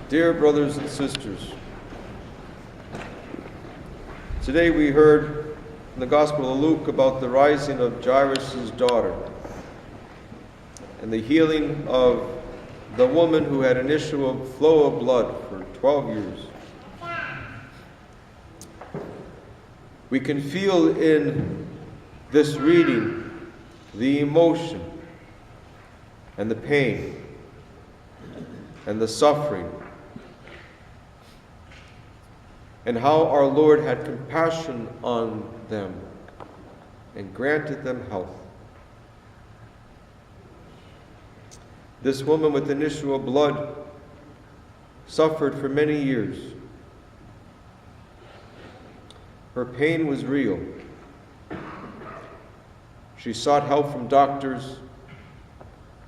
Dear brothers and sisters, today we heard in the Gospel of Luke about the rising of Jairus' daughter and the healing of the woman who had an issue of flow of blood for 12 years. We can feel in this reading the emotion and the pain and the suffering, and how our Lord had compassion on them and granted them health. This woman with an issue of blood suffered for many years. Her pain was real. She sought help from doctors.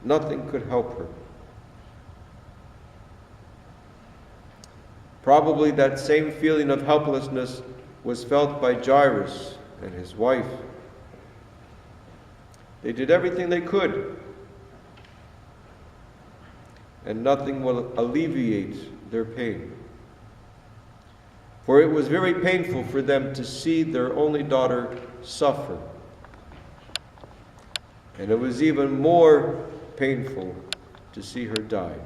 Nothing could help her. Probably that same feeling of helplessness was felt by Jairus and his wife. They did everything they could, and nothing will alleviate their pain. For it was very painful for them to see their only daughter suffer. And it was even more painful to see her die.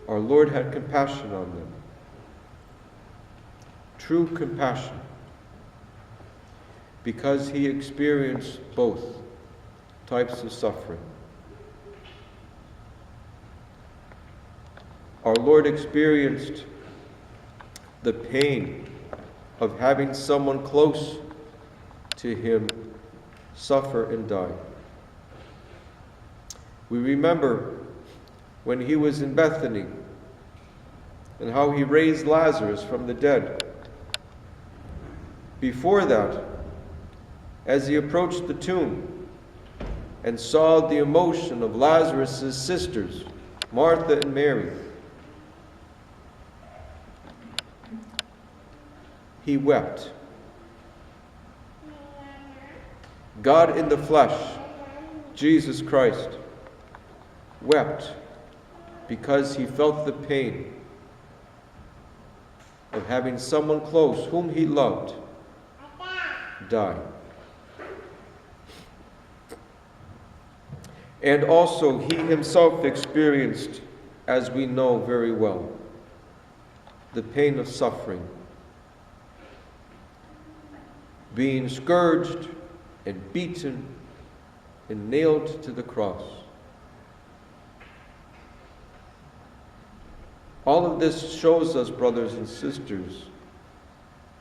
Our Lord had compassion on them. True compassion. Because he experienced both types of suffering. Our Lord experienced the pain of having someone close to him suffer and die. We remember when he was in Bethany and how he raised Lazarus from the dead. Before that, as he approached the tomb and saw the emotion of Lazarus' sisters, Martha and Mary, he wept. God in the flesh, Jesus Christ, wept because he felt the pain of having someone close whom he loved die. And also he himself experienced, as we know very well, the pain of suffering, being scourged and beaten and nailed to the cross. All of this shows us, brothers and sisters,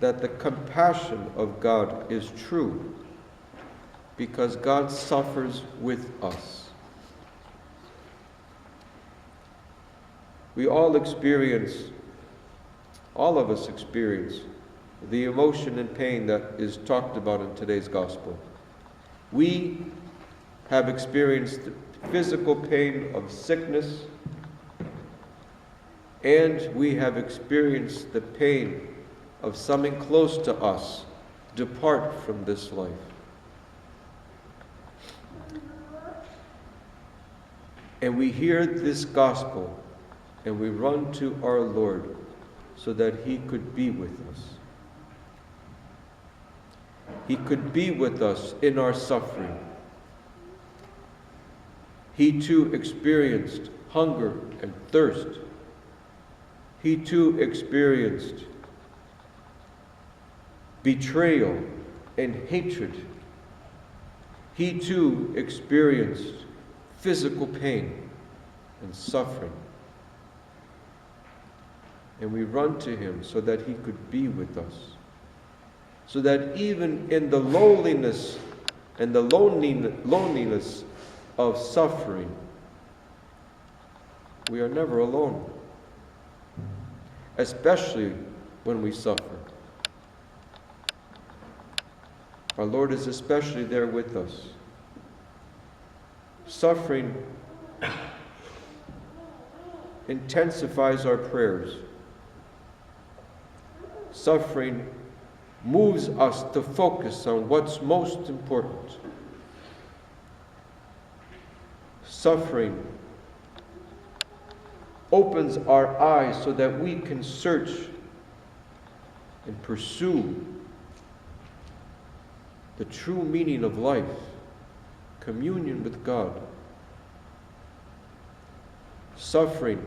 that the compassion of God is true because God suffers with us. We all of us experience the emotion and pain that is talked about in today's gospel. We have experienced the physical pain of sickness, and we have experienced the pain of something close to us depart from this life. And we hear this gospel and we run to our Lord so that he could be with us. He could be with us in our suffering. He too experienced hunger and thirst. He too experienced betrayal and hatred. He too experienced physical pain and suffering. And we run to him so that he could be with us. So that even in the lowliness and the loneliness of suffering, we are never alone. Especially when we suffer. Our Lord is especially there with us. Suffering intensifies our prayers. Suffering moves us to focus on what's most important. Suffering opens our eyes so that we can search and pursue the true meaning of life, communion with God. Suffering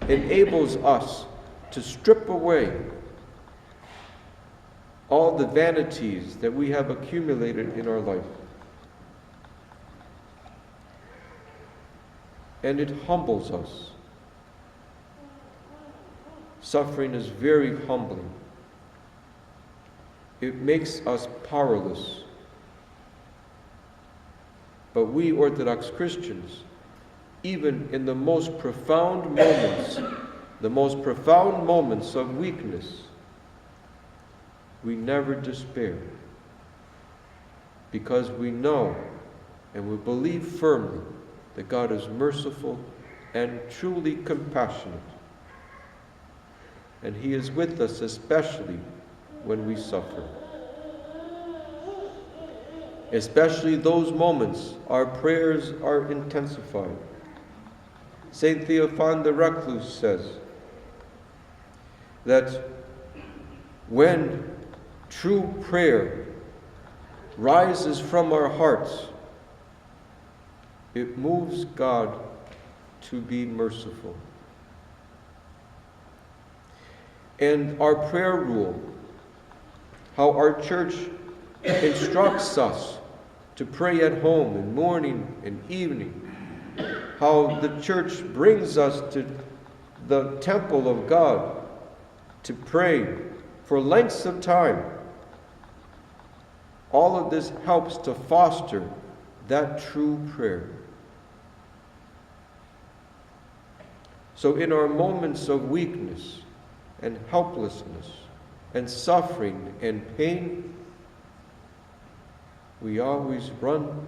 enables us to strip away all the vanities that we have accumulated in our life. And it humbles us. Suffering is very humbling. It makes us powerless. But we Orthodox Christians, even in the most profound moments of weakness, we never despair, because we know and we believe firmly that God is merciful and truly compassionate. And He is with us, especially when we suffer. Especially those moments, our prayers are intensified. St. Theophan the Recluse says that when true prayer rises from our hearts, it moves God to be merciful. And our prayer rule, how our church instructs us to pray at home in morning and evening, how the church brings us to the temple of God to pray for lengths of time. All of this helps to foster that true prayer. So in our moments of weakness and helplessness and suffering and pain, we always run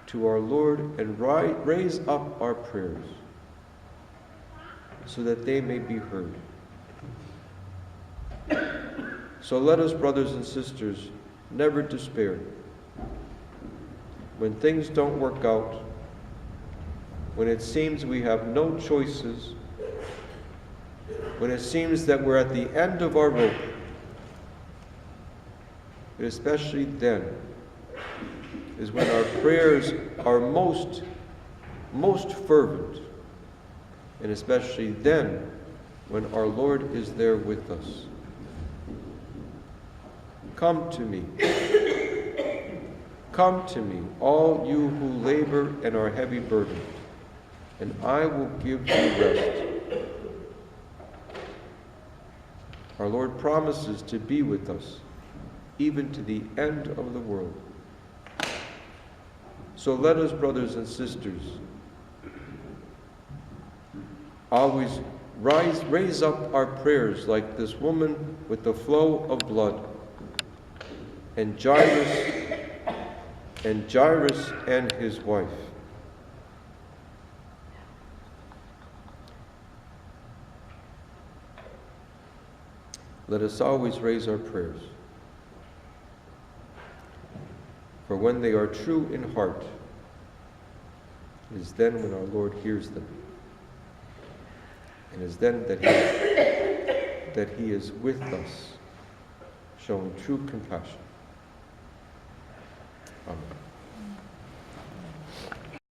to our Lord and raise up our prayers so that they may be heard. So let us, brothers and sisters, never despair. When things don't work out, when it seems we have no choices, when it seems that we're at the end of our rope, but especially then is when our prayers are most fervent, and especially then when our Lord is there with us. Come to me. Come to me, all you who labor and are heavy burdened, and I will give you rest. Our Lord promises to be with us, even to the end of the world. So let us, brothers and sisters, always raise up our prayers like this woman with the flow of blood, and Jairus and his wife. Let us always raise our prayers, for when they are true in heart, it is then when our Lord hears them, and it is then that He is with us, showing true compassion. Amen.